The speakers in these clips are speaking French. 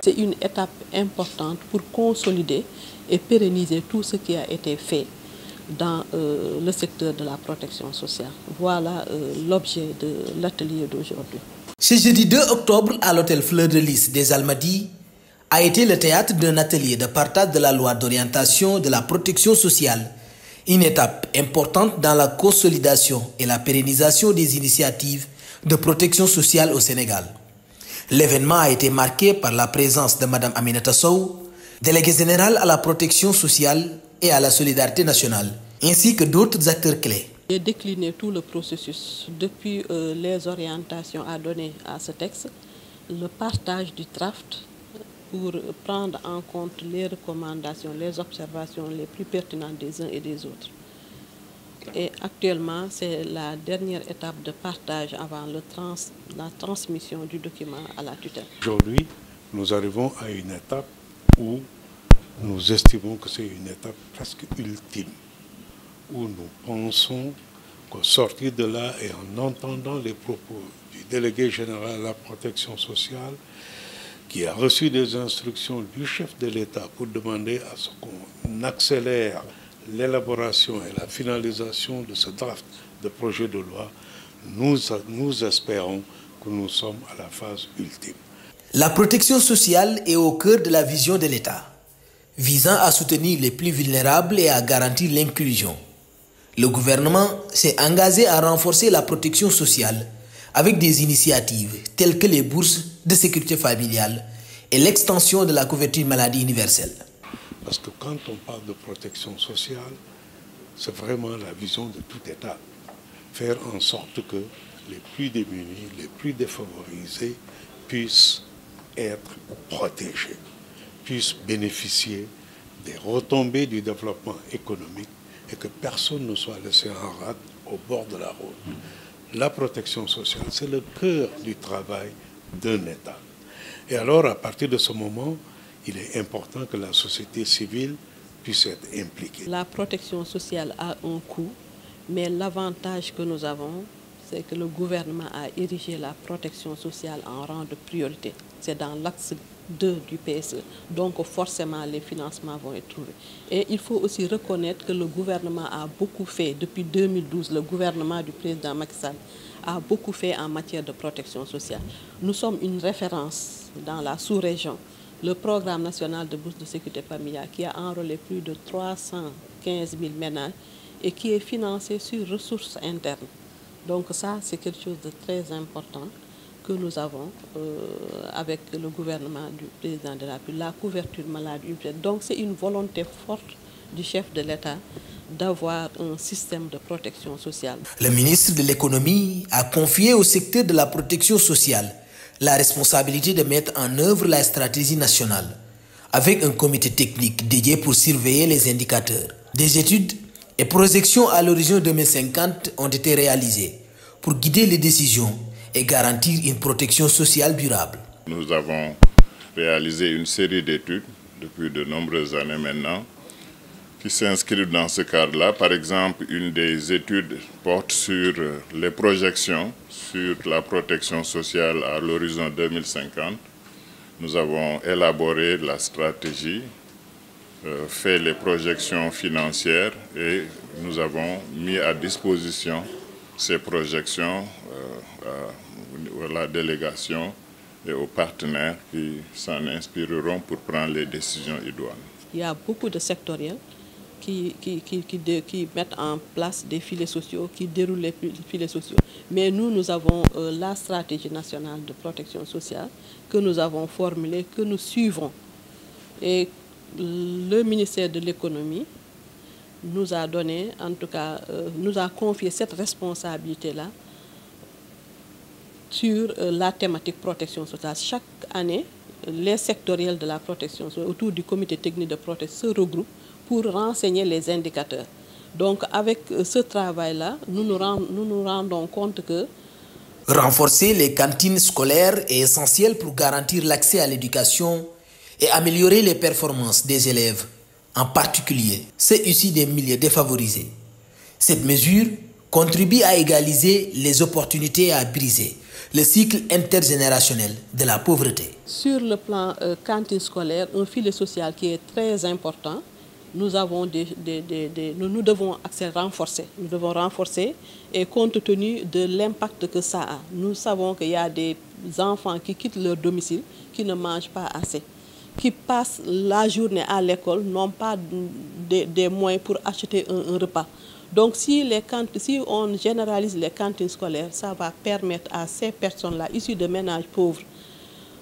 C'est une étape importante pour consolider et pérenniser tout ce qui a été fait dans le secteur de la protection sociale. Voilà l'objet de l'atelier d'aujourd'hui. Ce jeudi 2 octobre, à l'hôtel Fleur de Lys des Almadies, a été le théâtre d'un atelier de partage de la loi d'orientation de la protection sociale, une étape importante dans la consolidation et la pérennisation des initiatives de protection sociale au Sénégal. L'événement a été marqué par la présence de Mme Aminata Sow, déléguée générale à la protection sociale et à la solidarité nationale, ainsi que d'autres acteurs clés. J'ai décliné tout le processus, depuis les orientations à donner à ce texte, le partage du draft pour prendre en compte les recommandations, les observations les plus pertinentes des uns et des autres. Et actuellement, c'est la dernière étape de partage avant la transmission du document à la tutelle. Aujourd'hui, nous arrivons à une étape où nous estimons que c'est une étape presque ultime, où nous pensons qu'au sortir de là et en entendant les propos du délégué général à la protection sociale, qui a reçu des instructions du chef de l'État pour demander à ce qu'on accélère l'élaboration et la finalisation de ce draft de projet de loi, nous espérons que nous sommes à la phase ultime. La protection sociale est au cœur de la vision de l'État, visant à soutenir les plus vulnérables et à garantir l'inclusion. Le gouvernement s'est engagé à renforcer la protection sociale avec des initiatives telles que les bourses de sécurité familiale et l'extension de la couverture maladie universelle. Parce que quand on parle de protection sociale, c'est vraiment la vision de tout État. Faire en sorte que les plus démunis, les plus défavorisés puissent être protégés, puissent bénéficier des retombées du développement économique et que personne ne soit laissé en rade au bord de la route. La protection sociale, c'est le cœur du travail d'un État. Et alors, à partir de ce moment, il est important que la société civile puisse être impliquée. La protection sociale a un coût, mais l'avantage que nous avons, c'est que le gouvernement a érigé la protection sociale en rang de priorité. C'est dans l'axe 2 du PSE. Donc forcément, les financements vont être trouvés. Et il faut aussi reconnaître que le gouvernement a beaucoup fait. Depuis 2012, le gouvernement du président Macky Sall a beaucoup fait en matière de protection sociale. Nous sommes une référence dans la sous-région. Le programme national de bourse de sécurité familiale qui a enrôlé plus de 315 000 ménages et qui est financé sur ressources internes. Donc ça, c'est quelque chose de très important que nous avons avec le gouvernement du président de la République, la couverture maladie universelle. Donc c'est une volonté forte du chef de l'État d'avoir un système de protection sociale. Le ministre de l'économie a confié au secteur de la protection sociale la responsabilité de mettre en œuvre la stratégie nationale avec un comité technique dédié pour surveiller les indicateurs. Des études et projections à l'horizon 2050 ont été réalisées pour guider les décisions et garantir une protection sociale durable. Nous avons réalisé une série d'études depuis de nombreuses années maintenant qui s'inscrivent dans ce cadre-là. Par exemple, une des études porte sur les projections sur la protection sociale à l'horizon 2050. Nous avons élaboré la stratégie, fait les projections financières et nous avons mis à disposition ces projections à la délégation et aux partenaires qui s'en inspireront pour prendre les décisions idoines. Il y a beaucoup de sectoriels qui mettent en place des filets sociaux, qui déroulent les filets sociaux. Mais nous avons la stratégie nationale de protection sociale que nous avons formulée, que nous suivons. Et le ministère de l'économie nous a donné, en tout cas, nous a confié cette responsabilité-là sur la thématique protection sociale. Chaque année, les sectoriels de la protection sociale autour du comité technique de protection se regroupent pour renseigner les indicateurs. Donc avec ce travail-là, nous nous rendons compte que renforcer les cantines scolaires est essentiel pour garantir l'accès à l'éducation et améliorer les performances des élèves, en particulier ceux issus des milieux défavorisés. Cette mesure contribue à égaliser les opportunités et à briser le cycle intergénérationnel de la pauvreté. Sur le plan cantine scolaire, un filet social qui est très important. Nous devons renforcer. Nous devons renforcer et compte tenu de l'impact que ça a. Nous savons qu'il y a des enfants qui quittent leur domicile, qui ne mangent pas assez, qui passent la journée à l'école, n'ont pas des moyens pour acheter un repas. Donc si on généralise les cantines scolaires, ça va permettre à ces personnes-là, issues de ménages pauvres,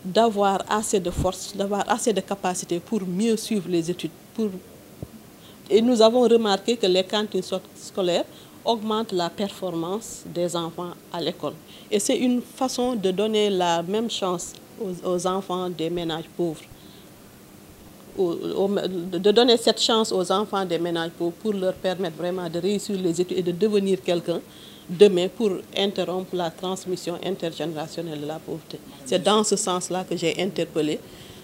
d'avoir assez de force, d'avoir assez de capacité pour mieux suivre les études. Et nous avons remarqué que les cantines scolaires augmentent la performance des enfants à l'école. Et c'est une façon de donner la même chance aux enfants des ménages pauvres. De donner cette chance aux enfants des ménages pauvres pour leur permettre vraiment de réussir les études et de devenir quelqu'un demain pour interrompre la transmission intergénérationnelle de la pauvreté. C'est dans ce sens-là que j'ai interpellé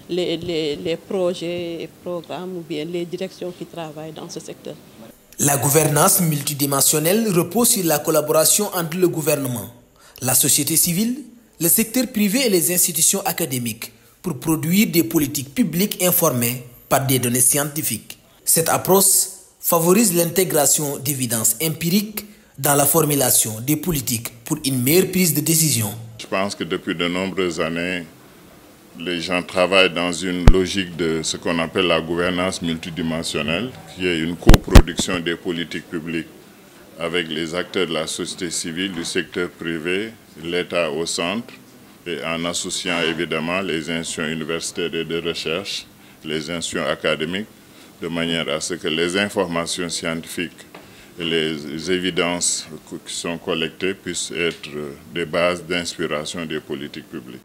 les projets et programmes ou bien les directions qui travaillent dans ce secteur. La gouvernance multidimensionnelle repose sur la collaboration entre le gouvernement, la société civile, le secteur privé et les institutions académiques pour produire des politiques publiques informées par des données scientifiques. Cette approche favorise l'intégration d'évidences empiriques dans la formulation des politiques pour une meilleure prise de décision. Je pense que depuis de nombreuses années, les gens travaillent dans une logique de ce qu'on appelle la gouvernance multidimensionnelle, qui est une coproduction des politiques publiques avec les acteurs de la société civile, du secteur privé, l'État au centre, et en associant évidemment les institutions universitaires et de recherche, les institutions académiques, de manière à ce que les informations scientifiques et les évidences qui sont collectées puissent être des bases d'inspiration des politiques publiques.